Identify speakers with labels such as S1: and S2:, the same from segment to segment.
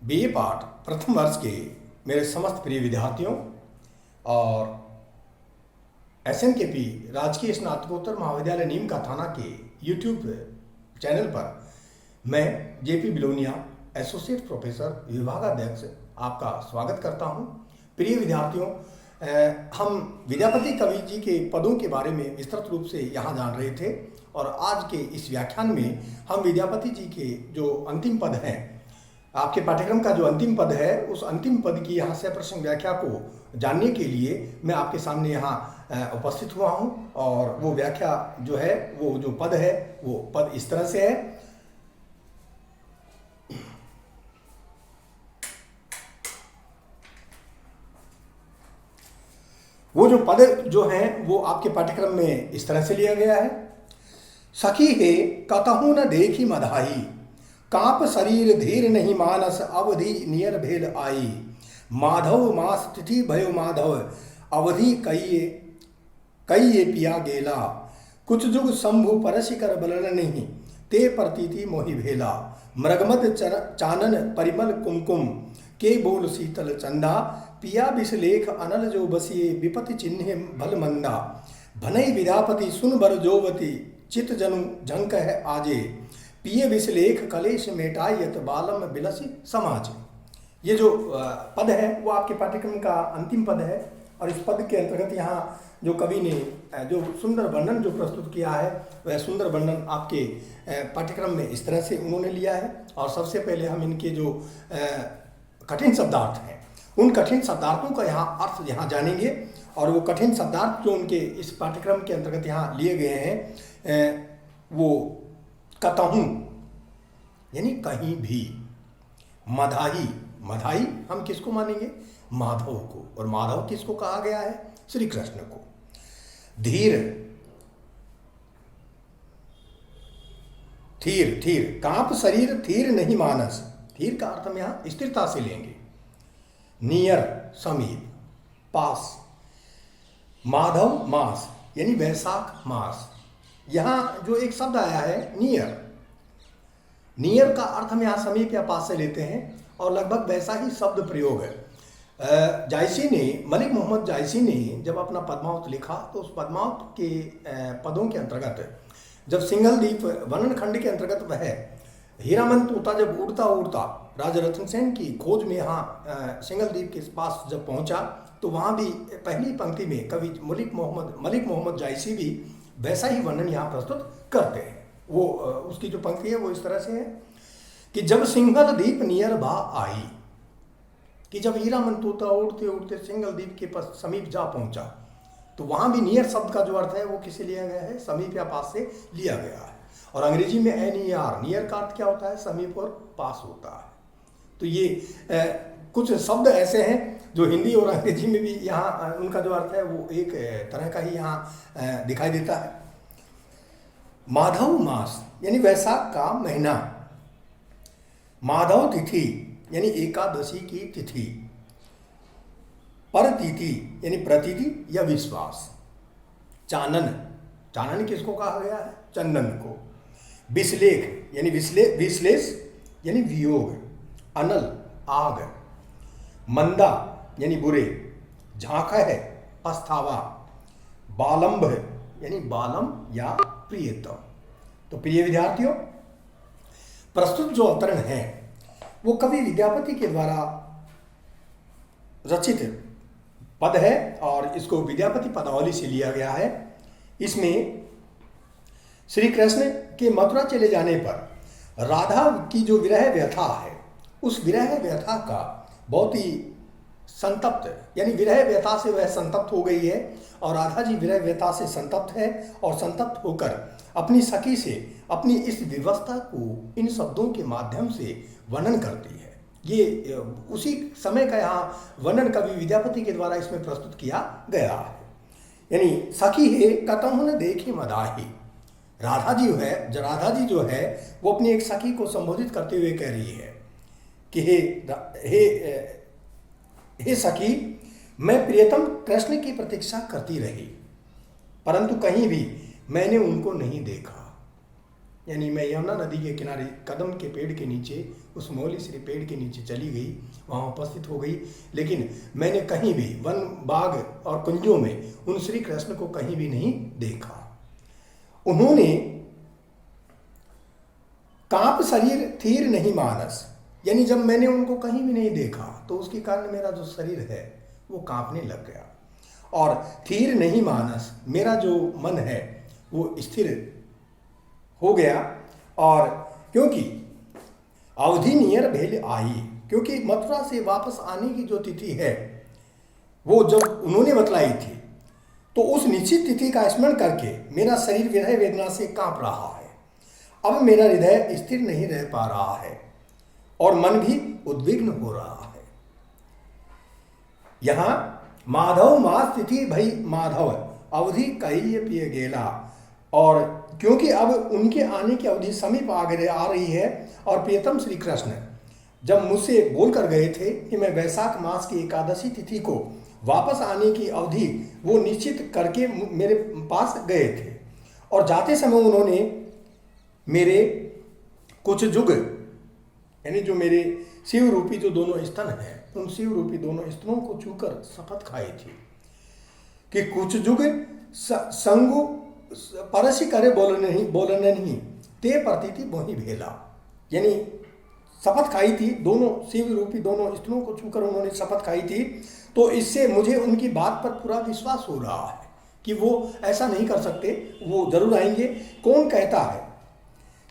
S1: BA पाठ प्रथम वर्ष के मेरे समस्त प्रिय विद्यार्थियों और एसएनकेपी राजकीय स्नातकोत्तर महाविद्यालय नीम का थाना के यूट्यूब चैनल पर मैं जेपी बिलोनिया एसोसिएट प्रोफेसर विभागाध्यक्ष आपका स्वागत करता हूं। प्रिय विद्यार्थियों, हम विद्यापति कवि जी के पदों के बारे में विस्तृत रूप से यहाँ जान रहे थे और आज के इस व्याख्यान में हम विद्यापति जी के जो अंतिम पद हैं, आपके पाठ्यक्रम का जो अंतिम पद है, उस अंतिम पद की यहाँ से प्रश्न व्याख्या को जानने के लिए मैं आपके सामने यहाँ उपस्थित हुआ हूँ। और वो व्याख्या जो है, वो जो पद है, वो पद इस तरह से है। वो जो पद जो है वो आपके पाठ्यक्रम में इस तरह से लिया गया है। सखी हे कतहु न देखी मधाई, काप शरीर धीर नहीं मानस, अवधि नियर भेल आई। माधव मास तिथि भयो माधव, अवधि कई पिया गेला। कुछ जुग शंभु परसि कर बलन नहीं, ते प्रतीति मोहि भेला। मृगमद चानन परिमल कुमकुम, के बोल शीतल चंदा। पिया विषलेख अनल जो बसिए, विपति चिन्ह भल मंदा। भनई विद्यापति सुन बर जोवती, चित जनु झंक है आजे। पिए विषलेख कलेश मेटायत, बालम बिलसी समाज। ये जो पद है वो आपके पाठ्यक्रम का अंतिम पद है और इस पद के अंतर्गत यहाँ जो कवि ने जो सुंदर वर्णन जो प्रस्तुत किया है, वह सुंदर वर्णन आपके पाठ्यक्रम में इस तरह से उन्होंने लिया है। और सबसे पहले हम इनके जो कठिन शब्दार्थ हैं, उन कठिन शब्दार्थों का यहाँ अर्थ यहाँ जानेंगे। और वो कठिन शब्दार्थ जो उनके इस पाठ्यक्रम के अंतर्गत यहाँ लिए गए हैं, वो कतहूँ यानी कहीं भी, मधाई, मधाई हम किसको मानेंगे? माधव को। और माधव किसको कहा गया है? श्री कृष्ण को। धीर, थीर, थीर, कांप शरीर थीर नहीं मानस। थीर का अर्थ हम यहाँ स्थिरता से लेंगे। नियर, समीप, पास। माधव मास यानी वैशाख मास। यहाँ जो एक शब्द आया है नियर, नियर का अर्थ हम यहाँ समीप या पास से लेते हैं और लगभग वैसा ही शब्द प्रयोग है। जायसी ने, मलिक मोहम्मद जायसी ने जब अपना पद्मावत लिखा तो उस पद्मावत के पदों के अंतर्गत जब सिंघल द्वीप वर्णन खंड के अंतर्गत वह हीरामन तोता जब उड़ता उड़ता राजा रतन सेन की खोज में यहाँ सिंघल द्वीप के पास जब पहुँचा, तो वहाँ भी पहली पंक्ति में कवि मलिक मोहम्मद जायसी भी वैसा ही वर्णन यहाँ प्रस्तुत करते हैं। वो उसकी जो पंक्ति है वो इस तरह से है कि जब सिंघल द्वीप नियर भा आई, कि जब हीरामन तोता उड़ते उड़ते सिंघल द्वीप के पास समीप जा पहुंचा, तो वहां भी नियर शब्द का जो अर्थ है वो किसे लिया गया है? समीप या पास से लिया गया है। और अंग्रेजी में NER, नियर का अर्थ क्या होता है? समीप और पास होता है। तो ये कुछ शब्द ऐसे हैं जो हिंदी और अंग्रेजी में भी यहाँ उनका जो अर्थ है वो एक तरह का ही यहाँ दिखाई देता है। माधव मास यानी वैशाख का महीना। माधव तिथि यानी एकादशी की तिथि। परतिथि यानी प्रतीति या विश्वास। चानन, चानन किसको कहा गया है? चंदन को। विश्लेख यानी विश्लेष यानी वियोग। अनल आग। मंदा यानी बुरे। झांक है पछतावा। बालंब यानी बालम या प्रियतम। तो प्रिय विद्यार्थियों, प्रस्तुत जो अवतरण है वो कवि विद्यापति के द्वारा रचित पद है और इसको विद्यापति पदावली से लिया गया है। इसमें श्री कृष्ण के मथुरा चले जाने पर राधा की जो विरह व्यथा है, उस विरह व्यथा का बहुत ही संतप्त, यानी विरह व्यथा से वह संतप्त हो गई है और राधा जी विरह व्यथा से संतप्त है और संतप्त होकर अपनी सखी से अपनी इस विवस्था को इन शब्दों के माध्यम से वर्णन करती है। ये उसी समय का यहाँ वर्णन कवि विद्यापति के द्वारा इसमें प्रस्तुत किया गया है। यानी सखी हे कतहु न देखी मदाही। राधा जी जो है वो अपनी एक सखी को संबोधित करते हुए कह रही है कि हे सखी, मैं प्रियतम कृष्ण की प्रतीक्षा करती रही, परंतु कहीं भी मैंने उनको नहीं देखा। यानी मैं यमुना नदी के किनारे कदम के पेड़ के नीचे, उस मौली श्री पेड़ के नीचे चली गई, वहाँ उपस्थित हो गई, लेकिन मैंने कहीं भी वन बाग और कुंजों में उन श्री कृष्ण को कहीं भी नहीं देखा। उन्होंने कांप शरीर थीर नहीं मानस, यानी जब मैंने उनको कहीं भी नहीं देखा तो उसके कारण मेरा जो शरीर है वो कांपने लग गया, और थीर नहीं मानस, मेरा जो मन है वो स्थिर हो गया। और क्योंकि अवधि नियर भेल आई, क्योंकि मथुरा से वापस आने की जो तिथि है वो जब उन्होंने बतलाई थी, तो उस निश्चित तिथि का स्मरण करके मेरा शरीर विरह वेदना से कांप रहा है। अब मेरा हृदय स्थिर नहीं रह पा रहा है और मन भी उद्विग्न हो रहा है। यहां माधव मास तिथि भई माधव अवधि कही पिए गेला, और क्योंकि अब उनके आने की अवधि समीप आ रही है, और प्रियतम श्री कृष्ण जब मुझसे बोल कर गए थे कि मैं वैशाख मास की एकादशी तिथि को वापस आने की अवधि वो निश्चित करके मेरे पास गए थे, और जाते समय उन्होंने मेरे कुछ जुग, यानी जो मेरे शिव रूपी जो दोनों स्तन हैं, उन शिव रूपी दोनों स्तनों को छूकर शपथ खाई थी कि कुछ जुग संगु परसी करे बोलने नहीं ते प्रतीति मोहि भेला, यानी शपथ खाई थी, दोनों शिव रूपी दोनों स्तनों को छूकर उन्होंने शपथ खाई थी। तो इससे मुझे उनकी बात पर पूरा विश्वास हो रहा है कि वो ऐसा नहीं कर सकते, वो जरूर आएंगे। कौन कहता है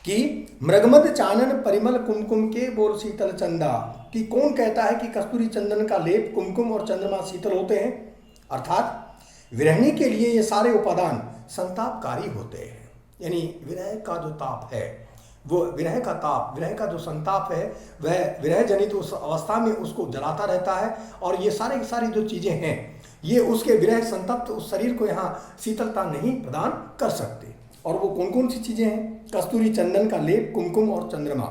S1: कि मृगमद चानन परिमल कुमकुम के बोल शीतल चंदा, कि कौन कहता है कि कस्तूरी चंदन का लेप कुमकुम और चंद्रमा शीतल होते हैं, अर्थात विरहणी के लिए ये सारे उपादान संतापकारी होते हैं। यानी विरह का जो ताप है, वो विरह का ताप, विरह का जो संताप है, वह विरह जनित उस अवस्था में उसको जलाता रहता है, और ये सारी जो चीज़ें हैं ये उसके विरह संतप्त उस शरीर को यहाँ शीतलता नहीं प्रदान कर सकते। और वो कौन कौन सी चीज़ें हैं? कस्तूरी चंदन का लेप, कुमकुम और चंद्रमा,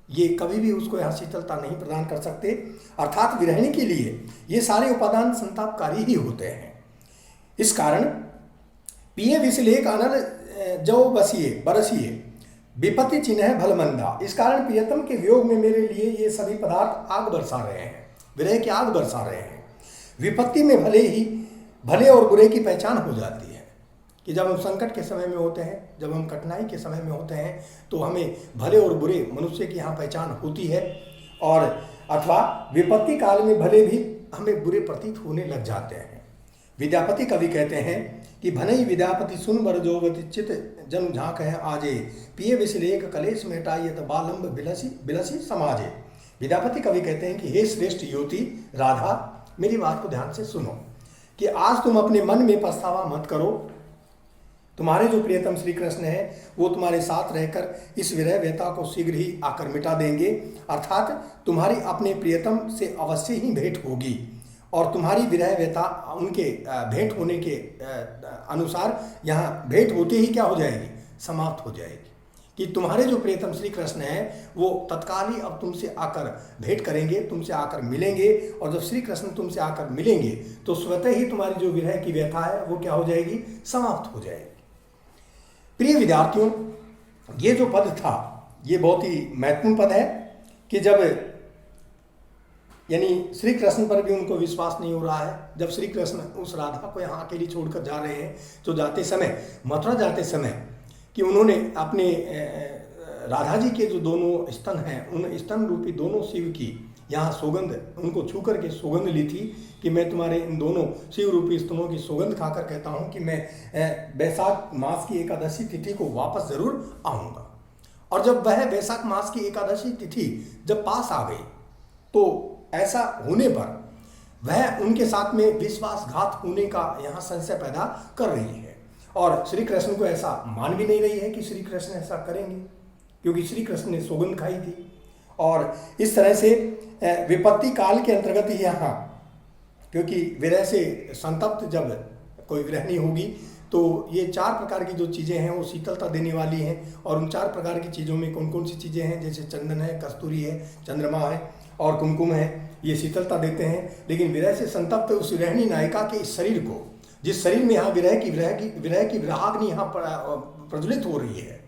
S1: ये कभी भी उसको यहाँ शीतलता नहीं प्रदान कर सकते। अर्थात विरहणी के लिए ये सारे उपादान संतापकारी ही होते हैं। इस कारण पिए विषलेख अनल जौ बसिए बरसिए विपत्ति चिन्ह भलमंदा, इस कारण प्रियतम के वियोग में मेरे लिए ये सभी पदार्थ आग बरसा रहे हैं, विरह की आग बरसा रहे हैं। विपत्ति में भले और बुरे की पहचान हो जाती है कि जब हम संकट के समय में होते हैं, जब हम कठिनाई के समय में होते हैं, तो हमें भले और बुरे मनुष्य की यहाँ पहचान होती है, और अथवा विपत्ति काल में भले भी हमें बुरे प्रतीत होने लग जाते हैं। विद्यापति कवि कहते हैं कि भनई विद्यापति सुन बर जोवति चित जन झांक है आजे, पिए विषलेख कलेश मेटाइए तो बालंब बिलसी समाजे। विद्यापति कवि कहते हैं कि हे श्रेष्ठ युवती राधा, मेरी बात को ध्यान से सुनो कि आज तुम अपने मन में पछतावा मत करो। तुम्हारे जो प्रियतम श्री कृष्ण है वो तुम्हारे साथ रहकर इस विरह व्यथा को शीघ्र ही आकर मिटा देंगे, अर्थात तुम्हारी अपने प्रियतम से अवश्य ही भेंट होगी, और तुम्हारी विरह व्यथा उनके भेंट होने के अनुसार यहाँ भेंट होते ही क्या हो जाएगी? समाप्त हो जाएगी। कि तुम्हारे जो प्रियतम श्री कृष्ण हैं वो तत्काल ही अब तुमसे आकर भेंट करेंगे, तुमसे आकर मिलेंगे, और जब श्री कृष्ण तुमसे आकर मिलेंगे तो स्वतः ही तुम्हारी जो विरह की व्यथा है वो क्या हो जाएगी? समाप्त हो जाएगी। प्रिय विद्यार्थियों, ये जो पद था ये बहुत ही महत्वपूर्ण पद है कि जब यानी श्री कृष्ण पर भी उनको विश्वास नहीं हो रहा है, जब श्री कृष्ण उस राधा को यहाँ अकेली छोड़कर जा रहे हैं, तो जाते समय मथुरा जाते समय कि उन्होंने अपने राधा जी के जो दोनों स्तन हैं उन स्तन रूपी दोनों शिव की यहाँ सौगंध उनको छू करके सौगंध ली थी कि मैं तुम्हारे इन दोनों शिव रूपी स्तनों की सौगंध खाकर कहता हूँ कि मैं वैशाख मास की एकादशी तिथि को वापस जरूर आऊँगा। और जब वह वैशाख मास की एकादशी तिथि जब पास आ गई तो ऐसा होने पर वह उनके साथ में विश्वासघात होने का यहाँ संशय पैदा कर रही है, और श्री कृष्ण को ऐसा मान भी नहीं रही है कि श्री कृष्ण ऐसा करेंगे, क्योंकि श्री कृष्ण ने सौगंध खाई थी। और इस तरह से विपत्ति काल के अंतर्गत ही यहाँ, क्योंकि विरह से संतप्त जब कोई विरहणी होगी तो ये 4 प्रकार की जो चीज़ें हैं वो शीतलता देने वाली हैं, और उन 4 प्रकार की चीज़ों में कौन कौन सी चीज़ें हैं? जैसे चंदन है, कस्तूरी है, चंद्रमा है और कुमकुम है, ये शीतलता देते हैं। लेकिन विरह से संतप्त उस विरहणी नायिका के इस शरीर को, जिस शरीर में यहाँ विरह की विराग्नि यहाँ प्रज्वलित हो रही है,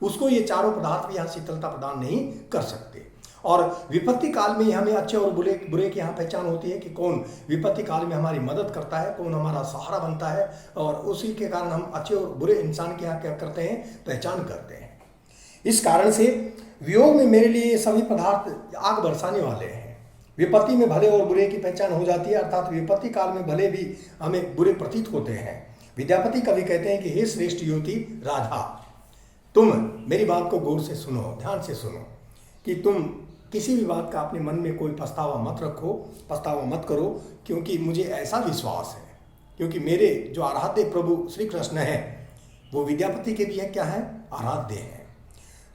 S1: उसको ये चारों पदार्थ भी यहाँ शीतलता प्रदान नहीं कर सकते। और विपत्ति काल में हमें अच्छे और बुरे बुरे की यहाँ पहचान होती है कि कौन विपत्ति काल में हमारी मदद करता है, कौन हमारा सहारा बनता है, और उसी के कारण हम अच्छे और बुरे इंसान के यहाँ क्या करते हैं, पहचान करते हैं। इस कारण से वियोग में मेरे लिए ये सभी पदार्थ आग बरसाने वाले हैं। विपत्ति में भले और बुरे की पहचान हो जाती है, अर्थात विपत्ति काल में भले भी हमें बुरे प्रतीत होते हैं। विद्यापति कवि कहते हैं कि हे श्रेष्ठ युवती राधा, तुम मेरी बात को गौर से सुनो, ध्यान से सुनो, कि तुम किसी भी बात का अपने मन में कोई पछतावा मत रखो, पछतावा मत करो, क्योंकि मुझे ऐसा विश्वास है, क्योंकि मेरे जो आराध्य प्रभु श्री कृष्ण हैं वो विद्यापति के भी क्या है, आराध्य हैं।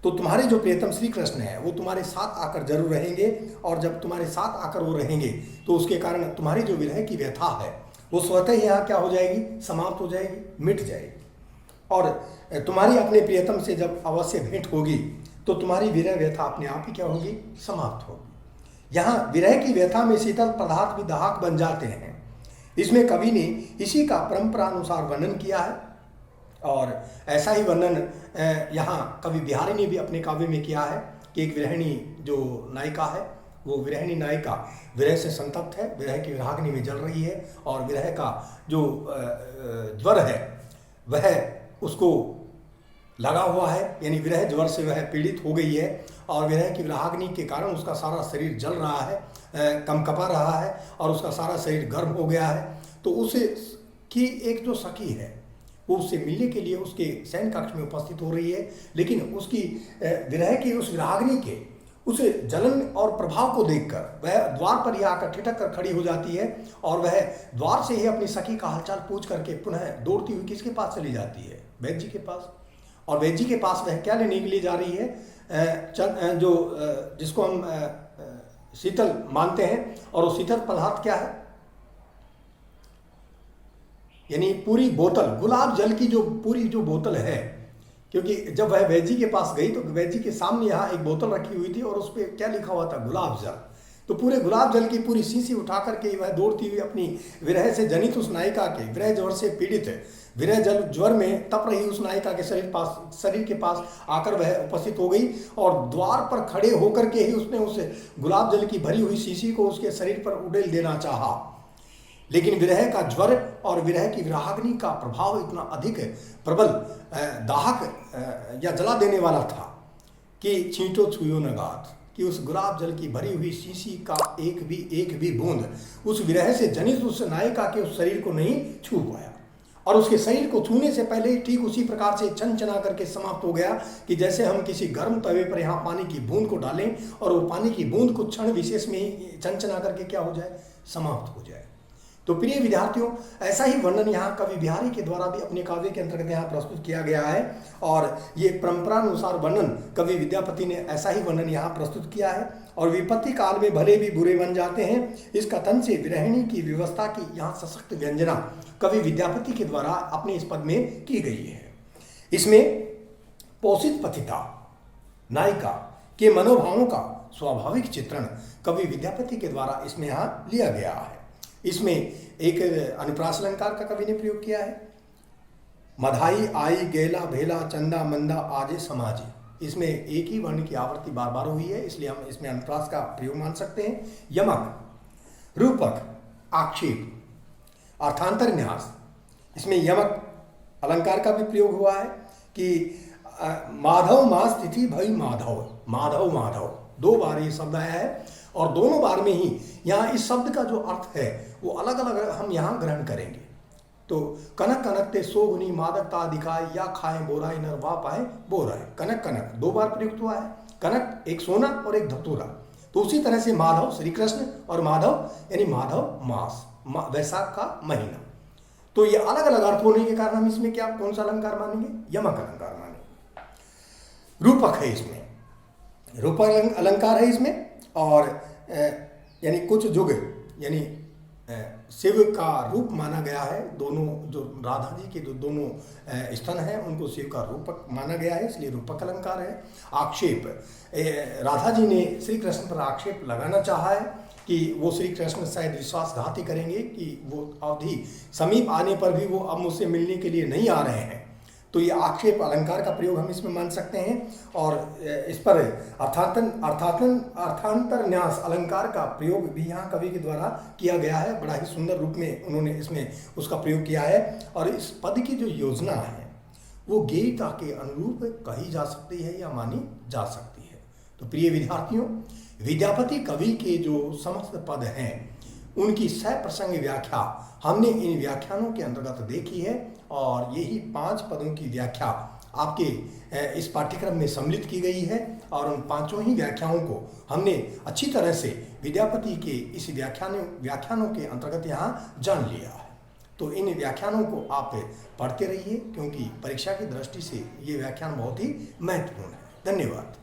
S1: तो तुम्हारे जो प्रियतम श्री कृष्ण है वो तुम्हारे साथ आकर जरूर रहेंगे, और जब तुम्हारे साथ आकर वो रहेंगे तो उसके कारण तुम्हारी जो विरह की व्यथा है वो स्वतः ही यहाँ क्या हो जाएगी, समाप्त हो जाएगी, मिट जाएगी। और तुम्हारी अपने प्रियतम से जब अवश्य भेंट होगी तो तुम्हारी विरह व्यथा अपने आप ही क्या होगी, समाप्त होगी। यहाँ विरह की व्यथा में शीतल पदार्थ भी दाहक बन जाते हैं। इसमें कवि ने इसी का परंपरा अनुसार वर्णन किया है, और ऐसा ही वर्णन यहाँ कवि बिहारी ने भी अपने काव्य में किया है कि एक विरहिणी जो नायिका है, वो विरहिणी नायिका विरह से संतप्त है, विरह की विराग्नि में जल रही है, और विरह का जो ज्वर है वह उसको लगा हुआ है, यानी विरह ज्वर से वह पीड़ित हो गई है, और विरह की विराग्नि के कारण उसका सारा शरीर जल रहा है, कंपकपा रहा है, और उसका सारा शरीर गर्म हो गया है। तो उस की एक जो सखी है वो उससे मिलने के लिए उसके शयन कक्ष में उपस्थित हो रही है, लेकिन उसकी विरह की उस विराग्नि के उस जलन और प्रभाव को देखकर वह द्वार पर ही आकर ठिठक कर खड़ी हो जाती है, और वह द्वार से ही अपनी सखी का हालचाल पूछ करके पुनः दौड़ती हुई किसके पास चली जाती है, वैद्य जी के पास। और वैद्य जी के पास वह क्या लेने के लिए जा रही है, जो जिसको हम शीतल मानते हैं, और वो शीतल पदार्थ क्या है, यानी पूरी बोतल, गुलाब जल की जो पूरी जो बोतल है। क्योंकि जब वह वैद्य जी के पास गई तो वैद्य जी के सामने यहाँ एक बोतल रखी हुई थी, और उस पर क्या लिखा हुआ था, गुलाब जल। तो पूरे गुलाब जल की पूरी शीशी उठा करके वह दौड़ती हुई अपनी विरह से जनित उस नायिका के, विरह ज्वर से पीड़ित है, विरह जल ज्वर में तप रही उस नायिका के शरीर के पास आकर वह उपस्थित हो गई, और द्वार पर खड़े होकर के ही उसने उस गुलाब जल की भरी हुई शीशी को उसके शरीर पर उड़ेल देना चाहा। लेकिन विरह का ज्वर और विरह की विराग्नि का प्रभाव इतना अधिक प्रबल, दाहक या जला देने वाला था कि छींटो छुयो न गात, कि उस गुलाब जल की भरी हुई शीशी का एक भी बूंद उस विरह से जनित उस नायिका के उस शरीर को नहीं छू पाया, और उसके शरीर को छूने से पहले ही ठीक उसी प्रकार से छनछना करके समाप्त हो गया कि जैसे हम किसी गर्म तवे पर यहाँ पानी की बूंद को डालें और वो पानी की बूंद कुछ क्षण विशेष में ही छनछना करके क्या हो जाए, समाप्त हो जाए। तो प्रिय विद्यार्थियों, ऐसा ही वर्णन यहाँ कवि बिहारी के द्वारा भी अपने काव्य के अंतर्गत यहाँ प्रस्तुत किया गया है, और ये परंपरानुसार वर्णन कवि विद्यापति ने ऐसा ही वर्णन यहाँ प्रस्तुत किया है। और विपत्ति काल में भले भी बुरे बन जाते हैं, इस कथन से विरहिणी की व्यवस्था की यहाँ सशक्त व्यंजना कवि विद्यापति के द्वारा अपने इस पद में की गई है। इसमें पोषित पथिता नायिका के मनोभावों का स्वाभाविक चित्रण कवि विद्यापति के द्वारा इसमें यहाँ लिया गया है। इसमें एक अनुप्रास अलंकार का कवि ने प्रयोग किया है, मधाई आई गेला भेला चंदा मंदा आजे समाजे। इसमें एक ही वर्ण की आवृत्ति बार बार हुई है, इसलिए हम इसमें अनुप्रास का प्रयोग मान सकते हैं। यमक, रूपक, आक्षेप, अर्थांतर न्यास, इसमें यमक अलंकार का भी प्रयोग हुआ है कि माधव मास तिथि भई माधव, माधव माधव, दो बार ये शब्द आया है, और दोनों बार में ही यहाँ इस शब्द का जो अर्थ है वो अलग अलग हम यहाँ ग्रहण करेंगे। तो कनक कनक ते सोगुनी मादकता दिखाए, या खाए बोराई नर वाह पाए बोराई। कनक कनक दो बार प्रयुक्त हुआ है, कनक एक सोना और एक धतूरा। तो उसी तरह से माधव श्री कृष्ण, और माधव यानी माधव मास, वैशाख का महीना। तो ये अलग अलग अर्थ होने के कारण हम इसमें क्या कौन सा अलंकार मानेंगे, यमक अलंकार मानेंगे। रूपक है इसमें, रूपक अलंकार है इसमें, और यानी कुछ जुग यानी शिव का रूप माना गया है। दोनों जो राधा जी के जो दोनों स्तन हैं उनको शिव का रूपक माना गया है, इसलिए रूपक अलंकार है। आक्षेप, राधा जी ने श्री कृष्ण पर आक्षेप लगाना चाहा है कि वो श्री कृष्ण शायद विश्वासघाती करेंगे कि वो अवधि समीप आने पर भी वो अब मुझसे मिलने के लिए नहीं आ रहे हैं। तो ये आक्षेप अलंकार का प्रयोग हम इसमें मान सकते हैं। और इस पर अर्थांतर न्यास अलंकार का प्रयोग भी यहाँ कवि के द्वारा किया गया है। बड़ा ही सुंदर रूप में उन्होंने इसमें उसका प्रयोग किया है। और इस पद की जो योजना है वो गीता के अनुरूप कही जा सकती है या मानी जा सकती है। तो प्रिय विद्यार्थियों, विद्यापति कवि के जो समस्त पद हैं उनकी सप्रसंग व्याख्या हमने इन व्याख्यानों के अंतर्गत देखी है। और यही 5 पदों की व्याख्या आपके इस पाठ्यक्रम में सम्मिलित की गई है। और उन 5 ही व्याख्याओं को हमने अच्छी तरह से विद्यापति के इस व्याख्यानों के अंतर्गत यहाँ जान लिया है। तो इन व्याख्यानों को आप पढ़ते रहिए, क्योंकि परीक्षा की दृष्टि से ये व्याख्यान बहुत ही महत्वपूर्ण है। धन्यवाद।